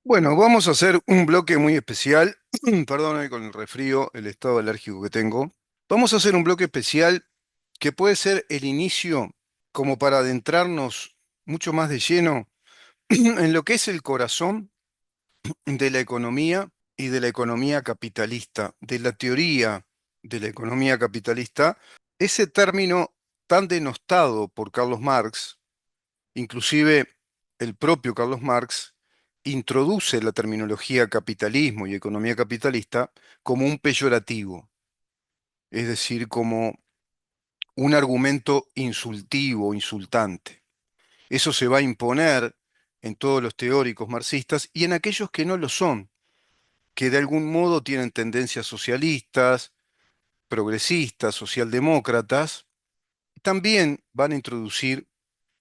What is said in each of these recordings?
Bueno, vamos a hacer un bloque muy especial. Perdón, con el resfrío, el estado alérgico que tengo. Vamos a hacer un bloque especial que puede ser el inicio como para adentrarnos mucho más de lleno en lo que es el corazón de la economía y de la economía capitalista, de la teoría de la economía capitalista. Ese término tan denostado por Carlos Marx. Inclusive el propio Carlos Marx introduce la terminología capitalismo y economía capitalista como un peyorativo, es decir, como un argumento insultivo, insultante. Eso se va a imponer en todos los teóricos marxistas y en aquellos que no lo son, que de algún modo tienen tendencias socialistas, progresistas, socialdemócratas, también van a introducir,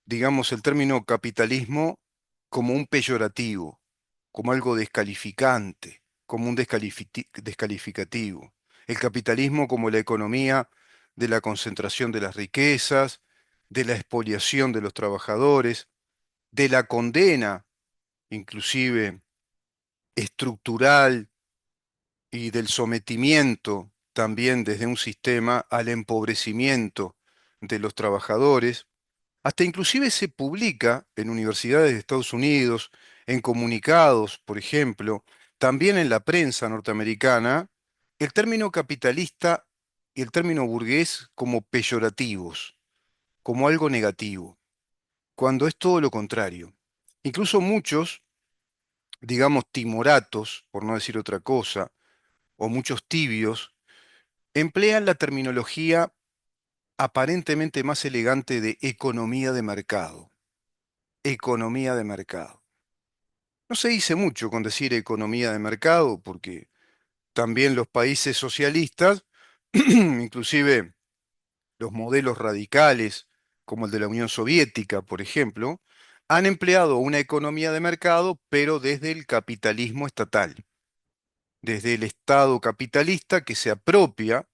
digamos, el término capitalismo como un peyorativo, como algo descalificante, como un descalificativo. El capitalismo como la economía de la concentración de las riquezas, de la expoliación de los trabajadores, de la condena, inclusive estructural, y del sometimiento también desde un sistema al empobrecimiento de los trabajadores. Hasta inclusive se publica en universidades de Estados Unidos, en comunicados, por ejemplo, también en la prensa norteamericana, el término capitalista y el término burgués como peyorativos, como algo negativo, cuando es todo lo contrario. Incluso muchos, digamos, timoratos, por no decir otra cosa, o muchos tibios, emplean la terminología aparentemente más elegante de economía de mercado. Economía de mercado. No se dice mucho con decir economía de mercado, porque también los países socialistas, inclusive los modelos radicales, como el de la Unión Soviética, por ejemplo, han empleado una economía de mercado, pero desde el capitalismo estatal, desde el Estado capitalista que se apropia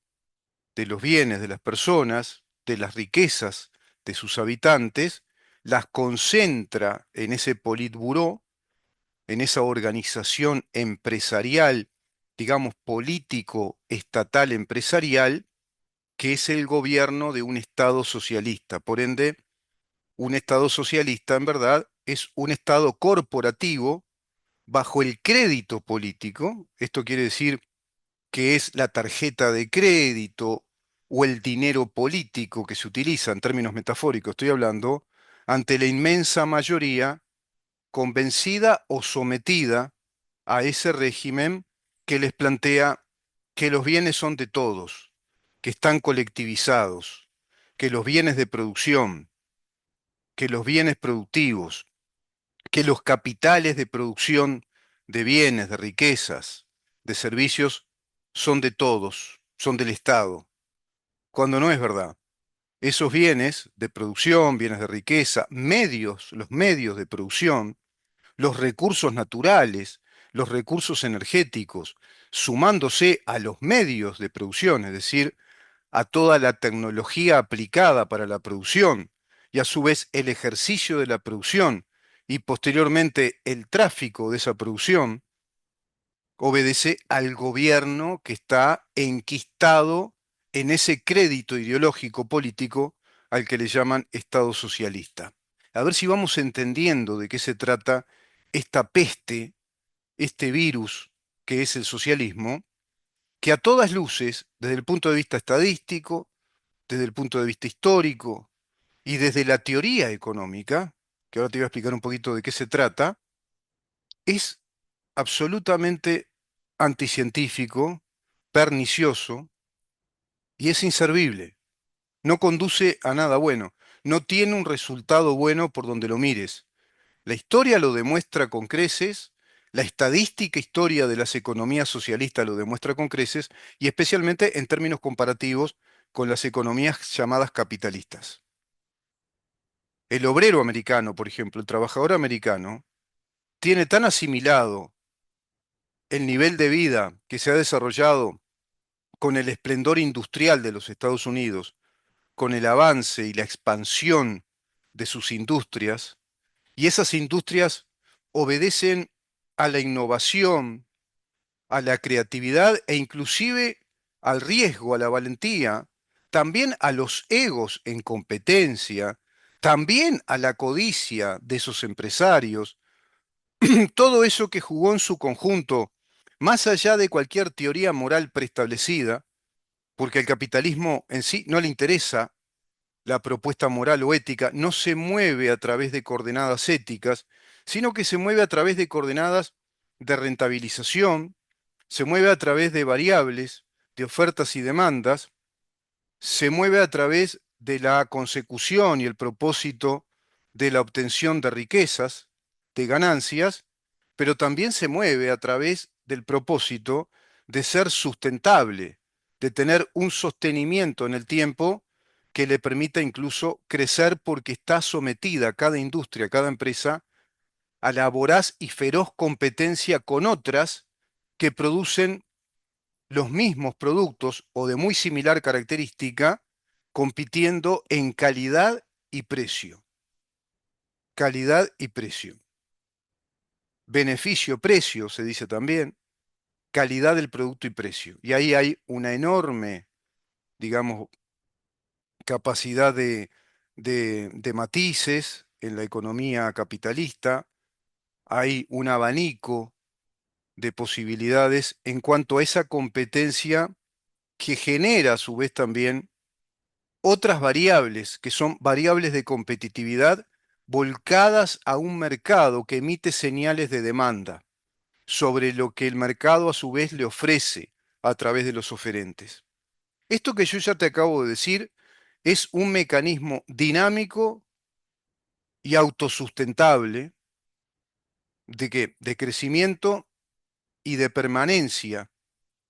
de los bienes de las personas, de las riquezas de sus habitantes, las concentra en ese politburó, en esa organización empresarial, digamos, político, estatal, empresarial, que es el gobierno de un Estado socialista. Por ende, un Estado socialista, en verdad, es un Estado corporativo bajo el crédito político. Esto quiere decir que es la tarjeta de crédito o el dinero político que se utiliza en términos metafóricos, estoy hablando, ante la inmensa mayoría convencida o sometida a ese régimen que les plantea que los bienes son de todos, que están colectivizados, que los bienes de producción, que los bienes productivos, que los capitales de producción de bienes, de riquezas, de servicios, son de todos, son del Estado, cuando no es verdad. Esos bienes de producción, bienes de riqueza, medios, los medios de producción, los recursos naturales, los recursos energéticos, sumándose a los medios de producción, es decir, a toda la tecnología aplicada para la producción y a su vez el ejercicio de la producción y posteriormente el tráfico de esa producción, obedece al gobierno que está enquistado en ese crédito ideológico político al que le llaman Estado socialista. A ver si vamos entendiendo de qué se trata esta peste, este virus que es el socialismo, que a todas luces, desde el punto de vista estadístico, desde el punto de vista histórico y desde la teoría económica, que ahora te voy a explicar un poquito de qué se trata, es absolutamente anticientífico, pernicioso y es inservible. No conduce a nada bueno. No tiene un resultado bueno por donde lo mires. La historia lo demuestra con creces, la estadística historia de las economías socialistas lo demuestra con creces, y especialmente en términos comparativos con las economías llamadas capitalistas. El obrero americano, por ejemplo, el trabajador americano, tiene tan asimilado el nivel de vida que se ha desarrollado con el esplendor industrial de los Estados Unidos, con el avance y la expansión de sus industrias, y esas industrias obedecen a la innovación, a la creatividad e inclusive al riesgo, a la valentía, también a los egos en competencia, también a la codicia de esos empresarios, todo eso que jugó en su conjunto, más allá de cualquier teoría moral preestablecida, porque al capitalismo en sí no le interesa la propuesta moral o ética, no se mueve a través de coordenadas éticas, sino que se mueve a través de coordenadas de rentabilización, se mueve a través de variables, de ofertas y demandas, se mueve a través de la consecución y el propósito de la obtención de riquezas, de ganancias, pero también se mueve a través del propósito de ser sustentable, de tener un sostenimiento en el tiempo que le permita incluso crecer porque está sometida cada industria, cada empresa, a la voraz y feroz competencia con otras que producen los mismos productos o de muy similar característica, compitiendo en calidad y precio. Calidad y precio. Beneficio-precio, se dice también, calidad del producto y precio. Y ahí hay una enorme, digamos, capacidad de matices en la economía capitalista. Hay un abanico de posibilidades en cuanto a esa competencia que genera a su vez también otras variables, que son variables de competitividad volcadas a un mercado que emite señales de demanda sobre lo que el mercado a su vez le ofrece a través de los oferentes. Esto que yo ya te acabo de decir es un mecanismo dinámico y autosustentable de crecimiento y de permanencia,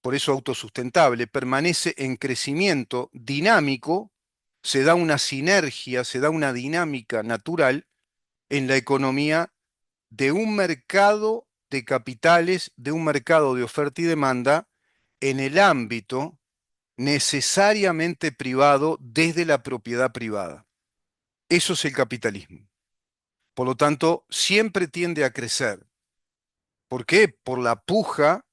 por eso autosustentable, permanece en crecimiento dinámico, se da una sinergia, se da una dinámica natural en la economía de un mercado de capitales, de un mercado de oferta y demanda en el ámbito necesariamente privado desde la propiedad privada. Eso es el capitalismo. Por lo tanto, siempre tiende a crecer. ¿Por qué? Por la puja,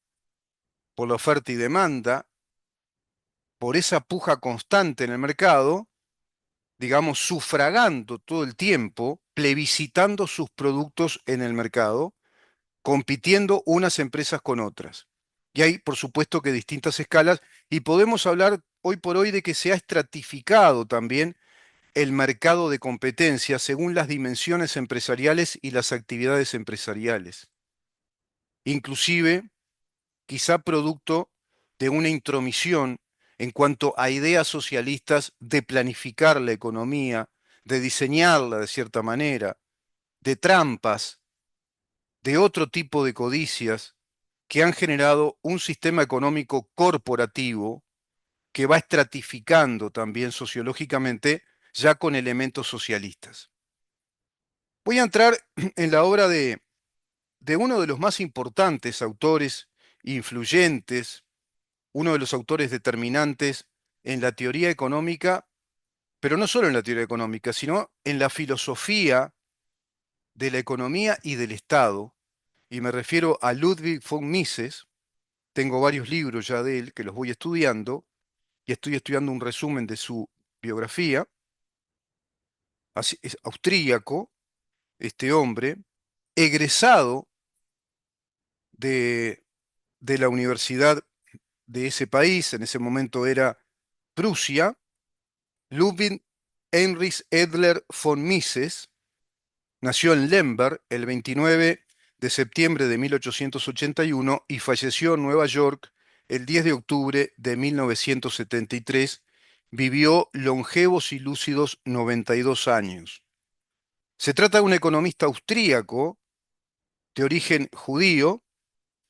por la oferta y demanda, por esa puja constante en el mercado, digamos, sufragando todo el tiempo, plebiscitando sus productos en el mercado, compitiendo unas empresas con otras. Y hay, por supuesto, que distintas escalas, y podemos hablar hoy por hoy de que se ha estratificado también el mercado de competencia según las dimensiones empresariales y las actividades empresariales. Inclusive, quizá producto de una intromisión en cuanto a ideas socialistas de planificar la economía, de diseñarla de cierta manera, de trampas, de otro tipo de codicias que han generado un sistema económico corporativo que va estratificando también sociológicamente ya con elementos socialistas. Voy a entrar en la obra de uno de los más importantes autores influyentes, uno de los autores determinantes en la teoría económica, pero no solo en la teoría económica, sino en la filosofía de la economía y del Estado, y me refiero a Ludwig von Mises. Tengo varios libros ya de él que los voy estudiando, y estoy estudiando un resumen de su biografía. Es austríaco, este hombre, egresado de, de la universidad de ese país, en ese momento era Prusia, Ludwig Heinrich Edler von Mises. Nació en Lemberg el 29 de septiembre de 1881 y falleció en Nueva York el 10 de octubre de 1973. Vivió longevos y lúcidos 92 años. Se trata de un economista austríaco de origen judío,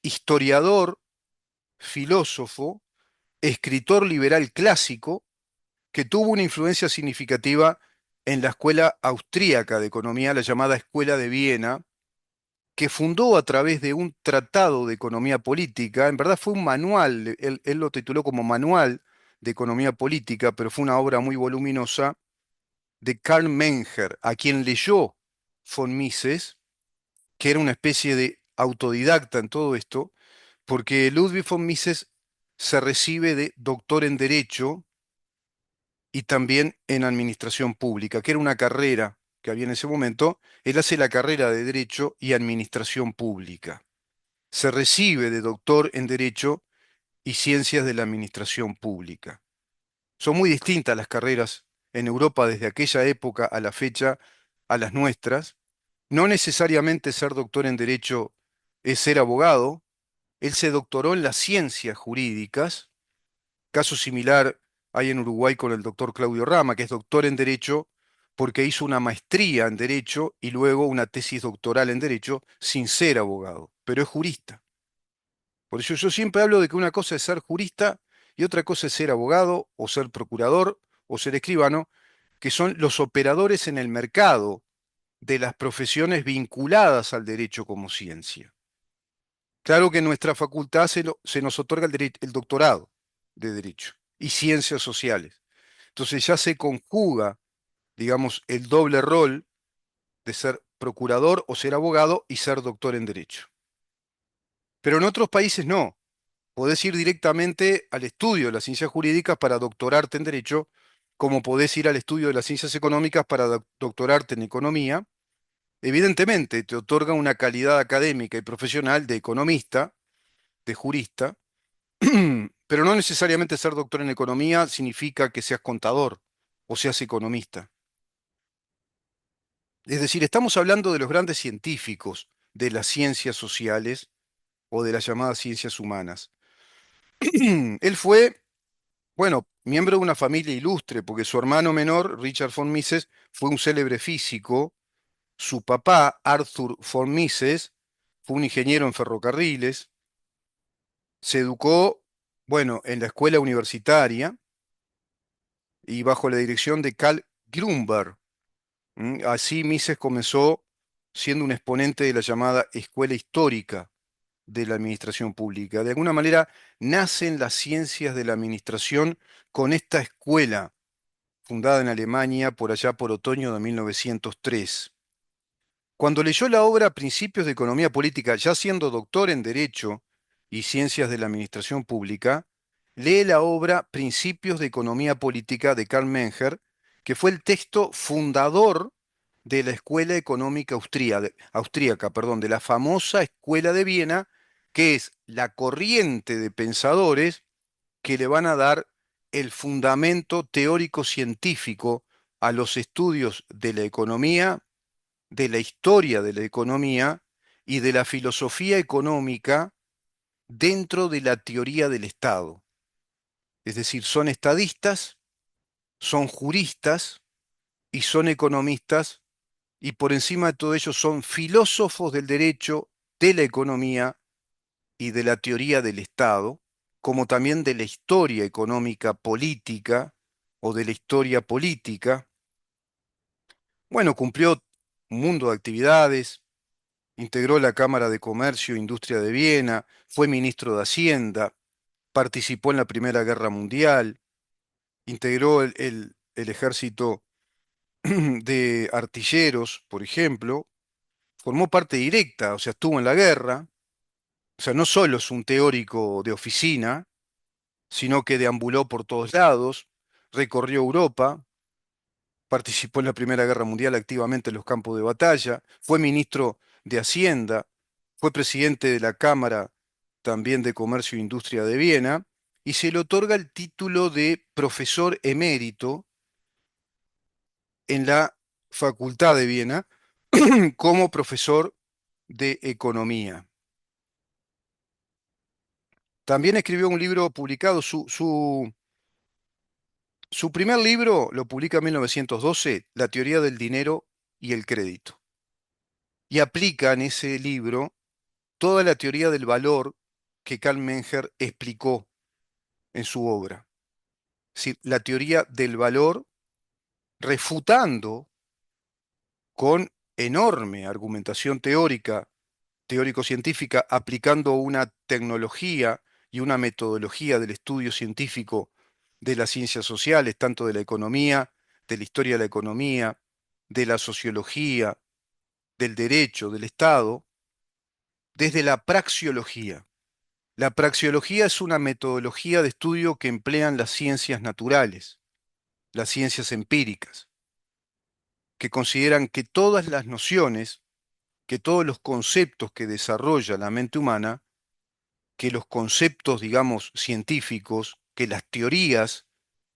historiador, filósofo, escritor liberal clásico, que tuvo una influencia significativa en la escuela austríaca de economía, la llamada Escuela de Viena, que fundó a través de un tratado de economía política. En verdad fue un manual, él lo tituló como Manual de Economía Política, pero fue una obra muy voluminosa de Karl Menger, a quien leyó von Mises, que era una especie de autodidacta en todo esto, porque Ludwig von Mises se recibe de doctor en Derecho y también en Administración Pública, que era una carrera que había en ese momento. Él hace la carrera de Derecho y Administración Pública. Se recibe de doctor en Derecho y Ciencias de la Administración Pública. Son muy distintas las carreras en Europa desde aquella época a la fecha a las nuestras. No necesariamente ser doctor en Derecho es ser abogado. Él se doctoró en las ciencias jurídicas. Caso similar hay en Uruguay con el doctor Claudio Rama, que es doctor en Derecho porque hizo una maestría en Derecho y luego una tesis doctoral en Derecho sin ser abogado, pero es jurista. Por eso yo siempre hablo de que una cosa es ser jurista y otra cosa es ser abogado o ser procurador o ser escribano, que son los operadores en el mercado de las profesiones vinculadas al derecho como ciencia. Claro que en nuestra facultad se nos otorga el doctorado de Derecho y Ciencias Sociales. Entonces ya se conjuga, digamos, el doble rol de ser procurador o ser abogado y ser doctor en Derecho. Pero en otros países no. Podés ir directamente al estudio de las ciencias jurídicas para doctorarte en Derecho, como podés ir al estudio de las ciencias económicas para doctorarte en Economía. Evidentemente, te otorga una calidad académica y profesional de economista, de jurista, pero no necesariamente ser doctor en economía significa que seas contador o seas economista. Es decir, estamos hablando de los grandes científicos de las ciencias sociales o de las llamadas ciencias humanas. Él fue, bueno, miembro de una familia ilustre, porque su hermano menor, Richard von Mises, fue un célebre físico. Su papá, Arthur von Mises, fue un ingeniero en ferrocarriles. Se educó, bueno, en la escuela universitaria y bajo la dirección de Carl Grunberg. Así Mises comenzó siendo un exponente de la llamada escuela histórica de la administración pública. De alguna manera nacen las ciencias de la administración con esta escuela fundada en Alemania por allá por otoño de 1903. Cuando leyó la obra Principios de Economía Política, ya siendo doctor en Derecho y Ciencias de la Administración Pública, lee la obra Principios de Economía Política de Karl Menger, que fue el texto fundador de la Escuela Económica Austríaca, perdón, de la famosa Escuela de Viena, que es la corriente de pensadores que le van a dar el fundamento teórico científico a los estudios de la economía, de la historia de la economía y de la filosofía económica dentro de la teoría del Estado. Es decir, son estadistas, son juristas y son economistas, y por encima de todo ello son filósofos del derecho, de la economía y de la teoría del Estado, como también de la historia económica política o de la historia política. Bueno, cumplió un mundo de actividades. Integró la Cámara de Comercio e Industria de Viena, fue ministro de Hacienda, participó en la Primera Guerra Mundial, integró el ejército de artilleros, por ejemplo, formó parte directa, o sea, estuvo en la guerra, o sea, no solo es un teórico de oficina, sino que deambuló por todos lados, recorrió Europa, participó en la Primera Guerra Mundial activamente en los campos de batalla, fue ministro de Hacienda, fue presidente de la Cámara también de Comercio e Industria de Viena, y se le otorga el título de profesor emérito en la Facultad de Viena como profesor de economía. También escribió un libro publicado, su primer libro lo publica en 1912, La teoría del dinero y el crédito, y aplica en ese libro toda la teoría del valor que Karl Menger explicó en su obra. Es decir, la teoría del valor refutando con enorme argumentación teórica, teórico-científica, aplicando una tecnología y una metodología del estudio científico de las ciencias sociales, tanto de la economía, de la historia de la economía, de la sociología, del derecho, del Estado, desde la praxiología. La praxiología es una metodología de estudio que emplean las ciencias naturales, las ciencias empíricas, que consideran que todas las nociones, que todos los conceptos que desarrolla la mente humana, que los conceptos, digamos, científicos, que las teorías,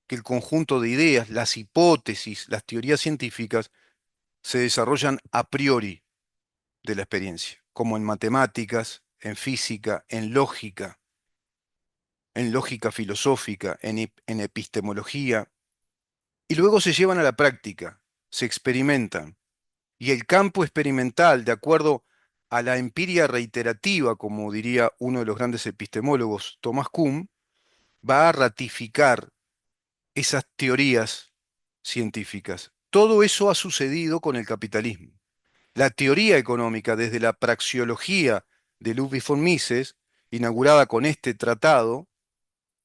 que el conjunto de ideas, las hipótesis, las teorías científicas, se desarrollan a priori de la experiencia, como en matemáticas, en física, en lógica filosófica, en epistemología, y luego se llevan a la práctica, se experimentan. Y el campo experimental, de acuerdo a la empiria reiterativa, como diría uno de los grandes epistemólogos, Thomas Kuhn, va a ratificar esas teorías científicas. Todo eso ha sucedido con el capitalismo. La teoría económica, desde la praxeología de Ludwig von Mises, inaugurada con este tratado,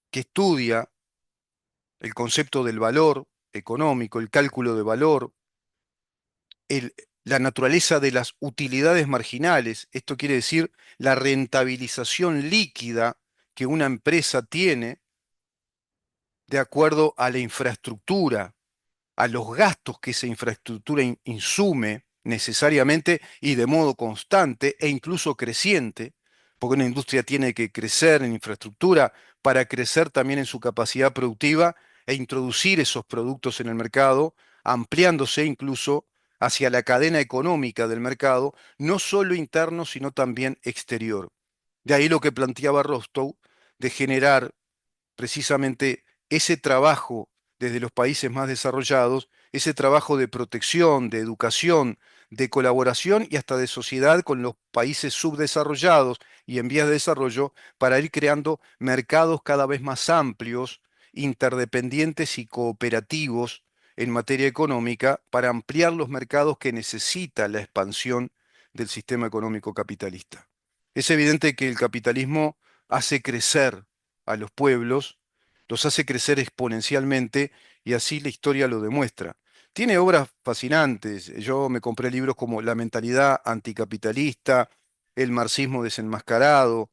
que estudia el concepto del valor económico, el cálculo de valor, la naturaleza de las utilidades marginales, esto quiere decir la rentabilización líquida que una empresa tiene de acuerdo a la infraestructura, a los gastos que esa infraestructura insume necesariamente y de modo constante e incluso creciente, porque una industria tiene que crecer en infraestructura para crecer también en su capacidad productiva e introducir esos productos en el mercado, ampliándose incluso hacia la cadena económica del mercado, no solo interno, sino también exterior. De ahí lo que planteaba Rostow de generar precisamente ese trabajo desde los países más desarrollados, ese trabajo de protección, de educación, de colaboración y hasta de sociedad con los países subdesarrollados y en vías de desarrollo para ir creando mercados cada vez más amplios, interdependientes y cooperativos en materia económica para ampliar los mercados que necesita la expansión del sistema económico capitalista. Es evidente que el capitalismo hace crecer a los pueblos, los hace crecer exponencialmente y así la historia lo demuestra. Tiene obras fascinantes. Yo me compré libros como La mentalidad anticapitalista, El marxismo desenmascarado,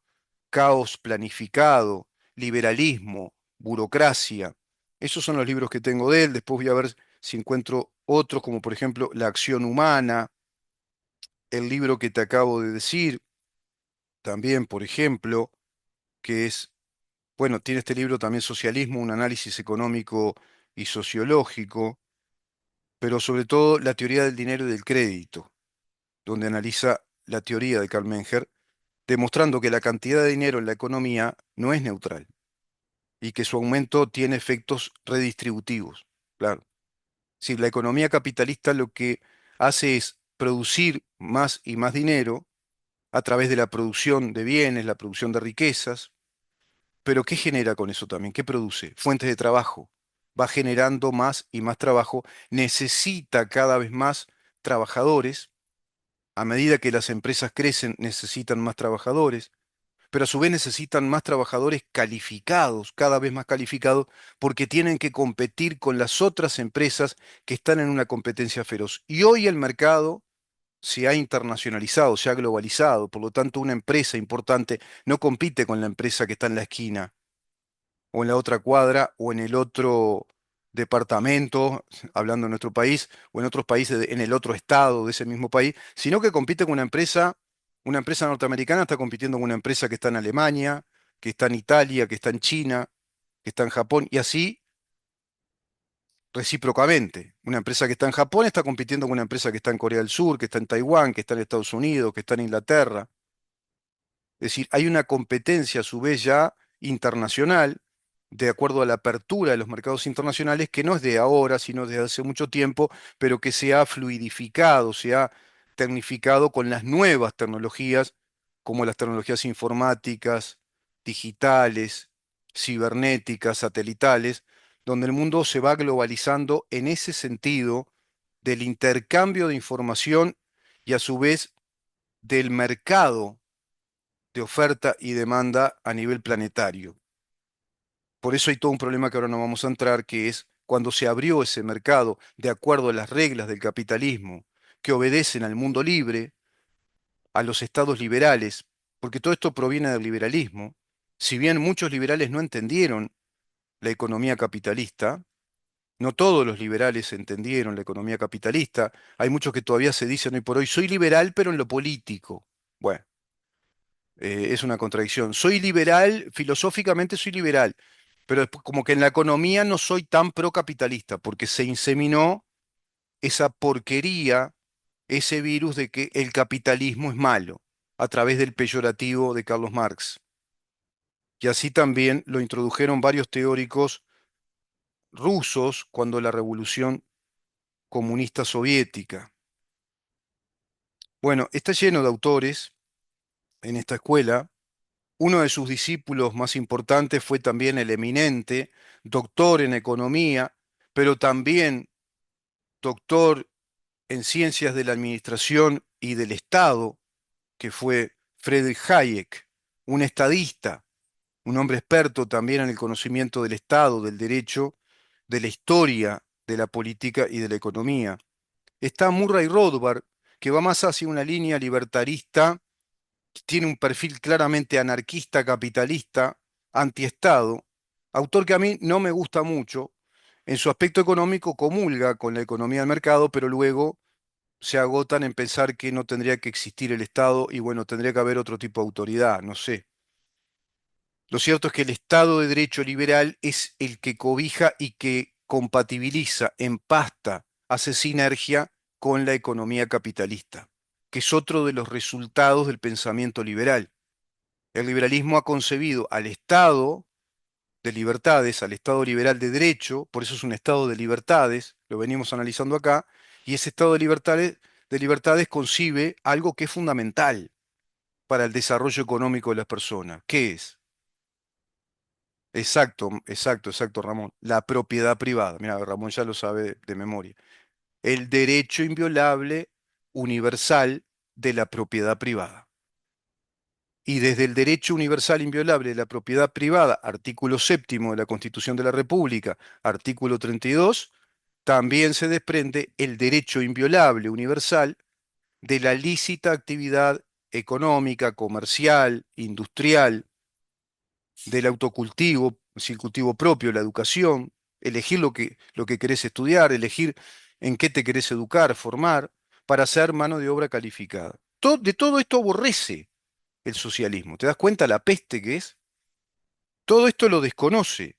Caos planificado, Liberalismo, Burocracia. Esos son los libros que tengo de él. Después voy a ver si encuentro otros, como por ejemplo La acción humana, el libro que te acabo de decir, también, por ejemplo, que es bueno, tiene este libro también Socialismo, un análisis económico y sociológico, pero sobre todo la teoría del dinero y del crédito, donde analiza la teoría de Karl Menger, demostrando que la cantidad de dinero en la economía no es neutral y que su aumento tiene efectos redistributivos. Claro, si la economía capitalista lo que hace es producir más y más dinero a través de la producción de bienes, la producción de riquezas. Pero ¿qué genera con eso también? ¿Qué produce? Fuentes de trabajo. Va generando más y más trabajo. Necesita cada vez más trabajadores. A medida que las empresas crecen, necesitan más trabajadores. Pero a su vez necesitan más trabajadores calificados, cada vez más calificados, porque tienen que competir con las otras empresas que están en una competencia feroz. Y hoy el mercado se ha internacionalizado, se ha globalizado. Por lo tanto, una empresa importante no compite con la empresa que está en la esquina o en la otra cuadra o en el otro departamento, hablando de nuestro país, o en otros países, en el otro estado de ese mismo país, sino que compite con una empresa norteamericana está compitiendo con una empresa que está en Alemania, que está en Italia, que está en China, que está en Japón, y así recíprocamente. Una empresa que está en Japón está compitiendo con una empresa que está en Corea del Sur, que está en Taiwán, que está en Estados Unidos, que está en Inglaterra. Es decir, hay una competencia a su vez ya internacional, de acuerdo a la apertura de los mercados internacionales, que no es de ahora, sino desde hace mucho tiempo, pero que se ha fluidificado, se ha tecnificado con las nuevas tecnologías, como las tecnologías informáticas, digitales, cibernéticas, satelitales, donde el mundo se va globalizando en ese sentido del intercambio de información y a su vez del mercado de oferta y demanda a nivel planetario. Por eso hay todo un problema que ahora no vamos a entrar, que es cuando se abrió ese mercado de acuerdo a las reglas del capitalismo, que obedecen al mundo libre, a los estados liberales, porque todo esto proviene del liberalismo. Si bien muchos liberales no entendieron la economía capitalista, no todos los liberales entendieron la economía capitalista. Hay muchos que todavía se dicen hoy por hoy, soy liberal, pero en lo político. Bueno, es una contradicción. Soy liberal, filosóficamente soy liberal, pero después como que en la economía no soy tan procapitalista, porque se inseminó esa porquería, ese virus de que el capitalismo es malo, a través del peyorativo de Carlos Marx. Y así también lo introdujeron varios teóricos rusos cuando la revolución comunista soviética. Bueno, está lleno de autores en esta escuela. Uno de sus discípulos más importantes fue también el eminente doctor en economía, pero también doctor en ciencias de la administración y del Estado, que fue Friedrich Hayek, un estadista, un hombre experto también en el conocimiento del Estado, del derecho, de la historia, de la política y de la economía. Está Murray Rothbard, que va más hacia una línea libertarista, tiene un perfil claramente anarquista, capitalista, antiestado, autor que a mí no me gusta mucho. En su aspecto económico comulga con la economía del mercado, pero luego se agotan en pensar que no tendría que existir el Estado y bueno, tendría que haber otro tipo de autoridad, no sé. Lo cierto es que el Estado de Derecho liberal es el que cobija y que compatibiliza, empasta, hace sinergia con la economía capitalista, que es otro de los resultados del pensamiento liberal. El liberalismo ha concebido al Estado de libertades, al Estado liberal de derecho, por eso es un Estado de libertades, lo venimos analizando acá, y ese Estado de libertades concibe algo que es fundamental para el desarrollo económico de las personas. ¿Qué es? Exacto, exacto, Ramón. La propiedad privada. Mira, Ramón ya lo sabe de memoria. El derecho inviolable, universal de la propiedad privada. Y desde el derecho universal inviolable de la propiedad privada, artículo séptimo de la Constitución de la República, artículo 32, también se desprende el derecho inviolable universal de la lícita actividad económica, comercial, industrial, del autocultivo, es decir, el cultivo propio, la educación, elegir lo que querés estudiar, elegir en qué te querés educar, formar, para ser mano de obra calificada. De todo esto aborrece el socialismo. ¿Te das cuenta la peste que es? Todo esto lo desconoce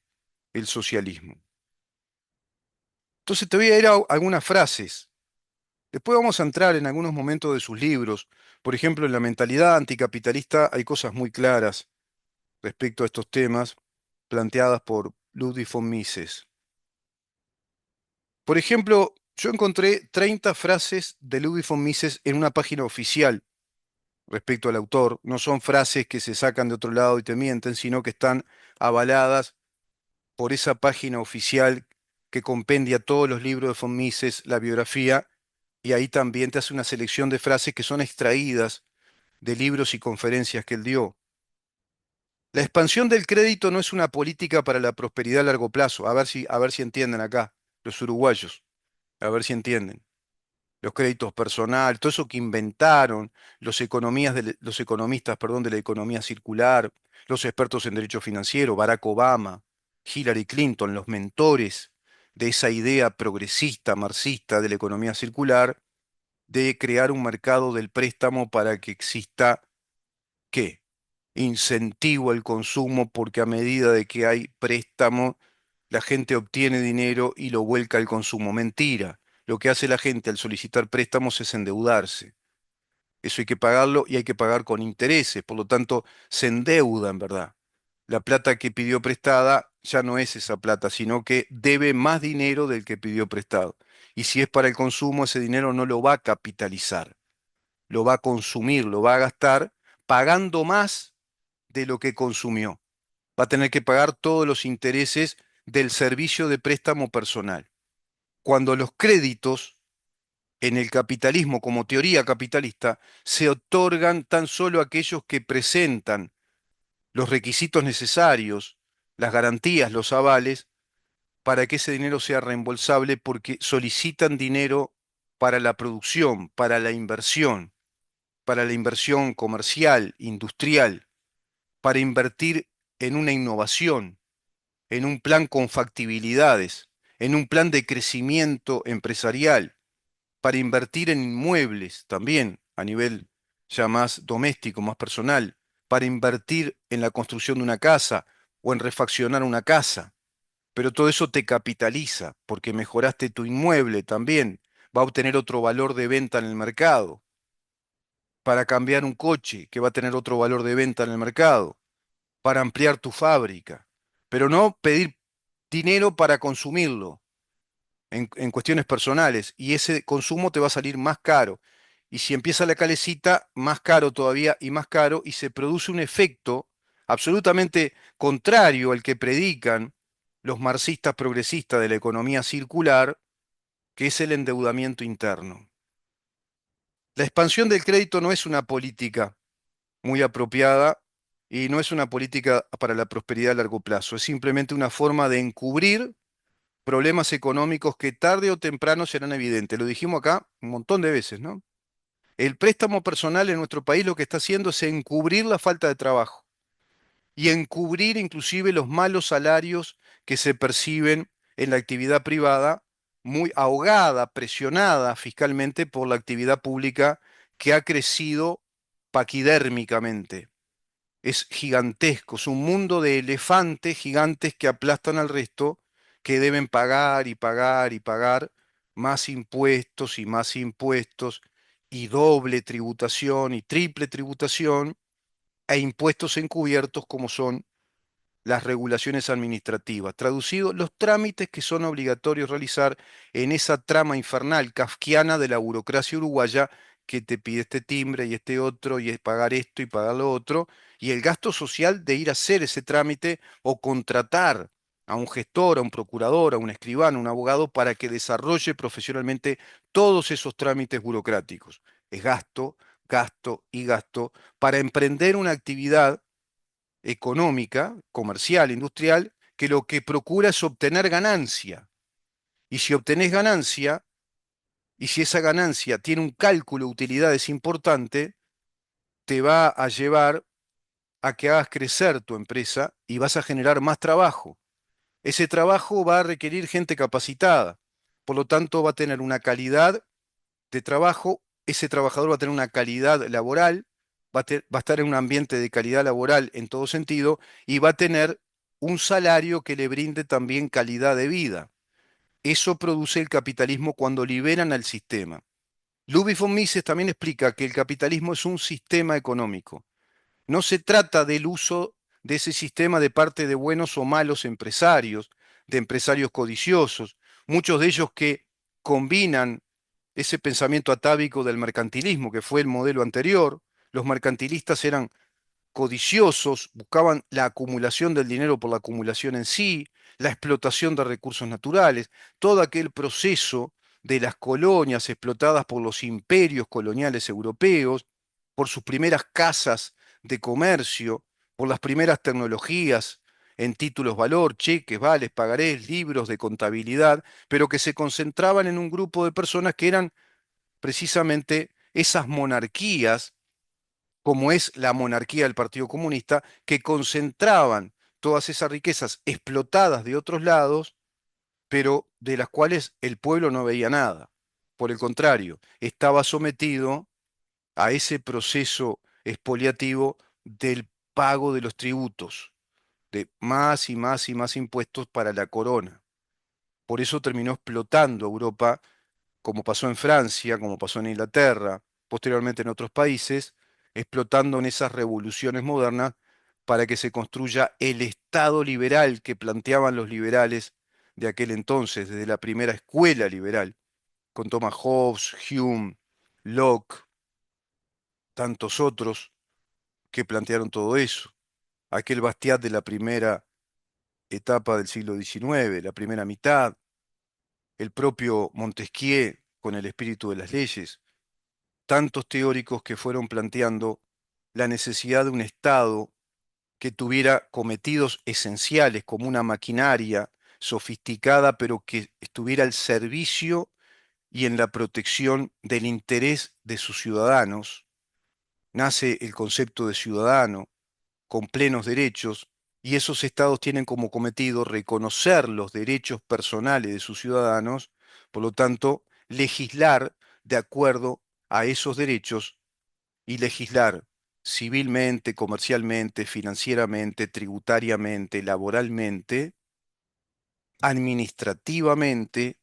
el socialismo. Entonces te voy a ir a algunas frases. Después vamos a entrar en algunos momentos de sus libros. Por ejemplo, en la mentalidad anticapitalista hay cosas muy claras respecto a estos temas planteadas por Ludwig von Mises. Por ejemplo, yo encontré 30 frases de Ludwig von Mises en una página oficial respecto al autor. No son frases que se sacan de otro lado y te mienten, sino que están avaladas por esa página oficial que compendia todos los libros de von Mises, la biografía, y ahí también te hace una selección de frases que son extraídas de libros y conferencias que él dio. La expansión del crédito no es una política para la prosperidad a largo plazo. A ver si entienden acá, los uruguayos, a ver si entienden. Los créditos personales, todo eso que inventaron los economistas, perdón, de la economía circular, los expertos en derecho financiero, Barack Obama, Hillary Clinton, los mentores de esa idea progresista, marxista de la economía circular, de crear un mercado del préstamo para que exista, ¿qué? Incentivo al consumo, porque a medida de que hay préstamo, la gente obtiene dinero y lo vuelca al consumo. Mentira. Lo que hace la gente al solicitar préstamos es endeudarse. Eso hay que pagarlo y hay que pagar con intereses. Por lo tanto, se endeuda en verdad. La plata que pidió prestada ya no es esa plata, sino que debe más dinero del que pidió prestado. Y si es para el consumo, ese dinero no lo va a capitalizar, lo va a consumir, lo va a gastar pagando más de lo que consumió. Va a tener que pagar todos los intereses del servicio de préstamo personal. Cuando los créditos en el capitalismo, como teoría capitalista, se otorgan tan solo a aquellos que presentan los requisitos necesarios, las garantías, los avales, para que ese dinero sea reembolsable porque solicitan dinero para la producción, para la inversión. para la inversión comercial, industrial, para invertir en una innovación, en un plan con factibilidades, en un plan de crecimiento empresarial, para invertir en inmuebles también a nivel ya más doméstico, más personal, para invertir en la construcción de una casa o en refaccionar una casa. Pero todo eso te capitaliza porque mejoraste tu inmueble también, va a obtener otro valor de venta en el mercado, para cambiar un coche que va a tener otro valor de venta en el mercado, para ampliar tu fábrica, pero no pedir dinero para consumirlo en cuestiones personales y ese consumo te va a salir más caro. Y si empieza la calecita, más caro todavía y más caro y se produce un efecto absolutamente contrario al que predican los marxistas progresistas de la economía circular, que es el endeudamiento interno. La expansión del crédito no es una política muy apropiada y no es una política para la prosperidad a largo plazo, es simplemente una forma de encubrir problemas económicos que tarde o temprano serán evidentes. Lo dijimos acá un montón de veces, ¿no? El préstamo personal en nuestro país lo que está haciendo es encubrir la falta de trabajo y encubrir inclusive los malos salarios que se perciben en la actividad privada, muy ahogada, presionada fiscalmente por la actividad pública que ha crecido paquidérmicamente. Es gigantesco, es un mundo de elefantes gigantes que aplastan al resto, que deben pagar y pagar y pagar más impuestos y doble tributación y triple tributación e impuestos encubiertos como son las regulaciones administrativas. Traducido, los trámites que son obligatorios realizar en esa trama infernal kafkiana de la burocracia uruguaya que te pide este timbre y este otro y es pagar esto y pagar lo otro, y el gasto social de ir a hacer ese trámite o contratar a un gestor, a un procurador, a un escribano, a un abogado para que desarrolle profesionalmente todos esos trámites burocráticos. Es gasto, gasto y gasto para emprender una actividad económica, comercial, industrial, que lo que procura es obtener ganancia. Y si obtenés ganancia, y si esa ganancia tiene un cálculo de utilidades importante, te va a llevar a que hagas crecer tu empresa y vas a generar más trabajo. Ese trabajo va a requerir gente capacitada, por lo tanto va a tener una calidad de trabajo, ese trabajador va a tener una calidad laboral, va a estar en un ambiente de calidad laboral en todo sentido y va a tener un salario que le brinde también calidad de vida. Eso produce el capitalismo cuando liberan al sistema. Ludwig von Mises también explica que el capitalismo es un sistema económico. No se trata del uso de ese sistema de parte de buenos o malos empresarios, de empresarios codiciosos, muchos de ellos que combinan ese pensamiento atávico del mercantilismo, que fue el modelo anterior. Los mercantilistas eran codiciosos, buscaban la acumulación del dinero por la acumulación en sí, la explotación de recursos naturales, todo aquel proceso de las colonias explotadas por los imperios coloniales europeos, por sus primeras casas de comercio, por las primeras tecnologías en títulos valor, cheques, vales, pagarés, libros de contabilidad, pero que se concentraban en un grupo de personas que eran precisamente esas monarquías como es la monarquía del Partido Comunista, que concentraban todas esas riquezas explotadas de otros lados, pero de las cuales el pueblo no veía nada. Por el contrario, estaba sometido a ese proceso expoliativo del pago de los tributos, de más y más y más impuestos para la corona. Por eso terminó explotando Europa, como pasó en Francia, como pasó en Inglaterra, posteriormente en otros países, explotando en esas revoluciones modernas para que se construya el Estado liberal que planteaban los liberales de aquel entonces, desde la primera escuela liberal, con Thomas Hobbes, Hume, Locke, tantos otros que plantearon todo eso. Aquel Bastiat de la primera etapa del siglo XIX, la primera mitad, el propio Montesquieu con el espíritu de las leyes, tantos teóricos que fueron planteando la necesidad de un Estado que tuviera cometidos esenciales como una maquinaria sofisticada, pero que estuviera al servicio y en la protección del interés de sus ciudadanos, nace el concepto de ciudadano con plenos derechos, y esos estados tienen como cometido reconocer los derechos personales de sus ciudadanos, por lo tanto, legislar de acuerdo a esos derechos y legislar civilmente, comercialmente, financieramente, tributariamente, laboralmente, administrativamente,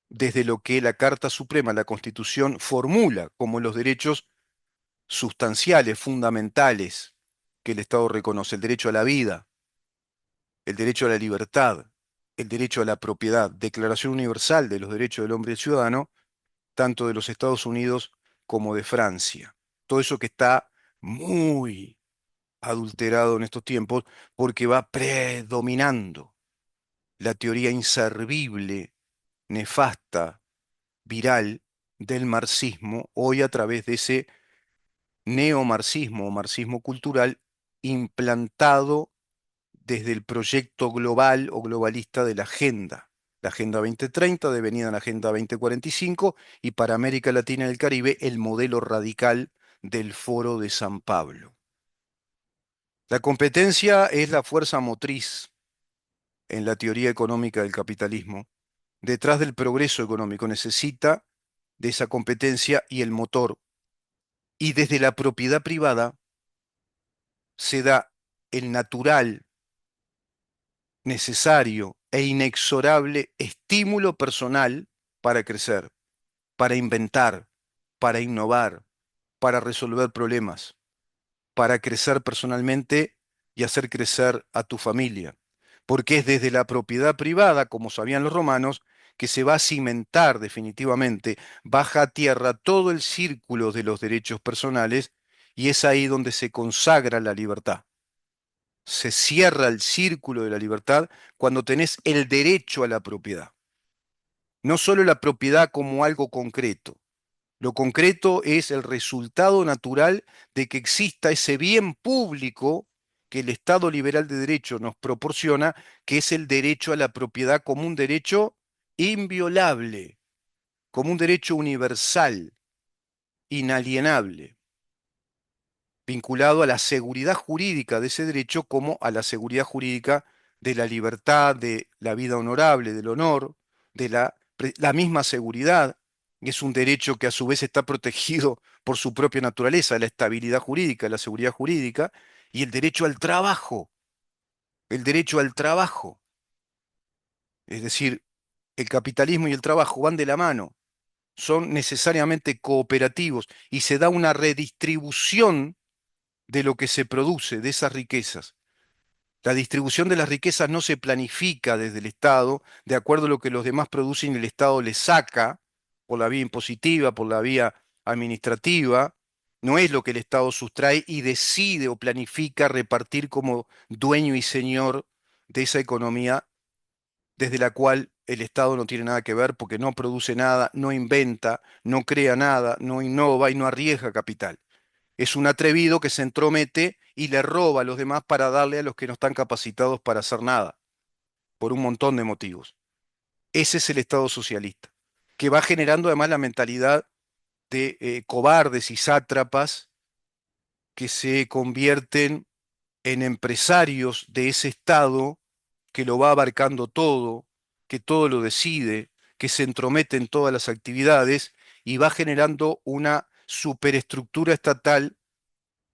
desde lo que la Carta Suprema, la Constitución, formula como los derechos sustanciales, fundamentales que el Estado reconoce: el derecho a la vida, el derecho a la libertad, el derecho a la propiedad, Declaración Universal de los Derechos del Hombre y del Ciudadano, tanto de los Estados Unidos como de Francia. Todo eso que está muy adulterado en estos tiempos porque va predominando la teoría inservible, nefasta, viral del marxismo, hoy a través de ese neomarxismo o marxismo cultural implantado desde el proyecto global o globalista de la Agenda 2030, devenida en la Agenda 2045, y para América Latina y el Caribe, el modelo radical del Foro de San Pablo. La competencia es la fuerza motriz en la teoría económica del capitalismo. Detrás del progreso económico necesita de esa competencia y el motor. Y desde la propiedad privada se da el natural, necesario e inexorable estímulo personal para crecer, para inventar, para innovar, para resolver problemas, para crecer personalmente y hacer crecer a tu familia. Porque es desde la propiedad privada, como sabían los romanos, que se va a cimentar definitivamente, baja a tierra todo el círculo de los derechos personales, y es ahí donde se consagra la libertad. Se cierra el círculo de la libertad cuando tenés el derecho a la propiedad. No solo la propiedad como algo concreto. Lo concreto es el resultado natural de que exista ese bien público que el Estado liberal de derecho nos proporciona, que es el derecho a la propiedad como un derecho inviolable, como un derecho universal, inalienable, vinculado a la seguridad jurídica de ese derecho como a la seguridad jurídica de la libertad, de la vida honorable, del honor, de la misma seguridad. Y es un derecho que a su vez está protegido por su propia naturaleza, la estabilidad jurídica, la seguridad jurídica, y el derecho al trabajo, el derecho al trabajo. Es decir, el capitalismo y el trabajo van de la mano, son necesariamente cooperativos y se da una redistribución de lo que se produce, de esas riquezas. La distribución de las riquezas no se planifica desde el Estado, de acuerdo a lo que los demás producen, el Estado les saca por la vía impositiva, por la vía administrativa. No es lo que el Estado sustrae y decide o planifica repartir como dueño y señor de esa economía desde la cual el Estado no tiene nada que ver porque no produce nada, no inventa, no crea nada, no innova y no arriesga capital. Es un atrevido que se entromete y le roba a los demás para darle a los que no están capacitados para hacer nada, por un montón de motivos. Ese es el Estado socialista, que va generando además la mentalidad de cobardes y sátrapas que se convierten en empresarios de ese Estado que lo va abarcando todo, que todo lo decide, que se entromete en todas las actividades y va generando una superestructura estatal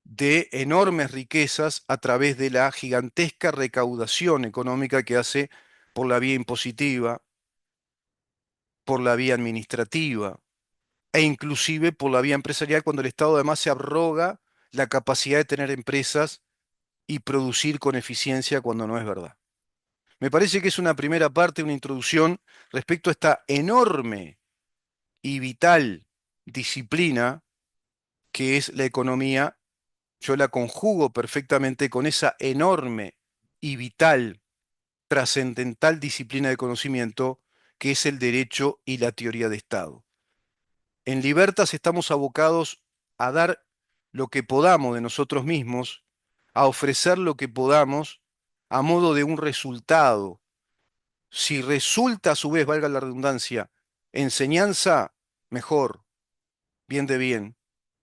de enormes riquezas a través de la gigantesca recaudación económica que hace por la vía impositiva, por la vía administrativa e inclusive por la vía empresarial, cuando el Estado además se abroga la capacidad de tener empresas y producir con eficiencia cuando no es verdad. Me parece que es una primera parte, una introducción respecto a esta enorme y vital disciplina que es la economía. Yo la conjugo perfectamente con esa enorme y vital, trascendental disciplina de conocimiento que es el derecho y la teoría de Estado. En Libertas estamos abocados a dar lo que podamos de nosotros mismos, a ofrecer lo que podamos a modo de un resultado. Si resulta, a su vez, valga la redundancia, enseñanza, mejor, bien de bien.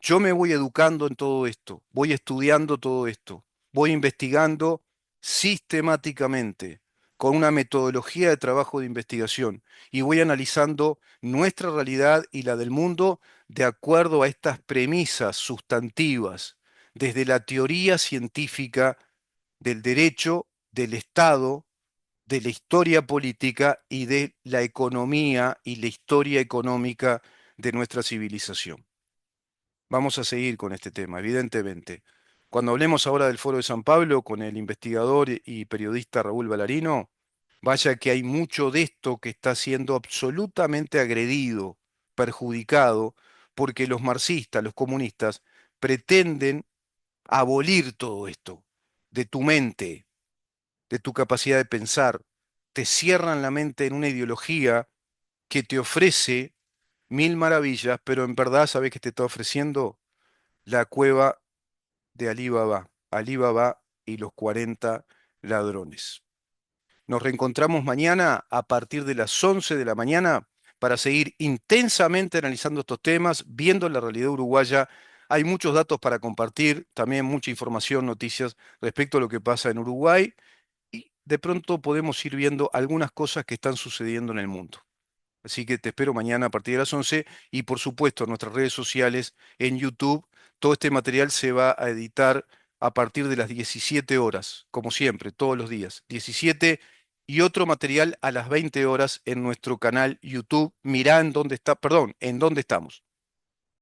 Yo me voy educando en todo esto, voy estudiando todo esto, voy investigando sistemáticamente con una metodología de trabajo de investigación y voy analizando nuestra realidad y la del mundo de acuerdo a estas premisas sustantivas, desde la teoría científica del derecho, del Estado, de la historia política y de la economía y la historia económica de nuestra civilización. Vamos a seguir con este tema, evidentemente. Cuando hablemos ahora del Foro de San Pablo con el investigador y periodista Raúl Ballarino, vaya que hay mucho de esto que está siendo absolutamente agredido, perjudicado, porque los marxistas, los comunistas, pretenden abolir todo esto de tu mente, de tu capacidad de pensar. Te cierran la mente en una ideología que te ofrece mil maravillas, pero en verdad, ¿sabes qué te está ofreciendo? La cueva de Alí Baba, Alí Baba y los 40 ladrones. Nos reencontramos mañana a partir de las 11 de la mañana para seguir intensamente analizando estos temas, viendo la realidad uruguaya. Hay muchos datos para compartir, también mucha información, noticias respecto a lo que pasa en Uruguay y de pronto podemos ir viendo algunas cosas que están sucediendo en el mundo. Así que te espero mañana a partir de las 11 y por supuesto en nuestras redes sociales, en YouTube. Todo este material se va a editar a partir de las 17 horas, como siempre, todos los días. 17 y otro material a las 20 horas en nuestro canal YouTube. Mirá en dónde está, perdón, en dónde estamos.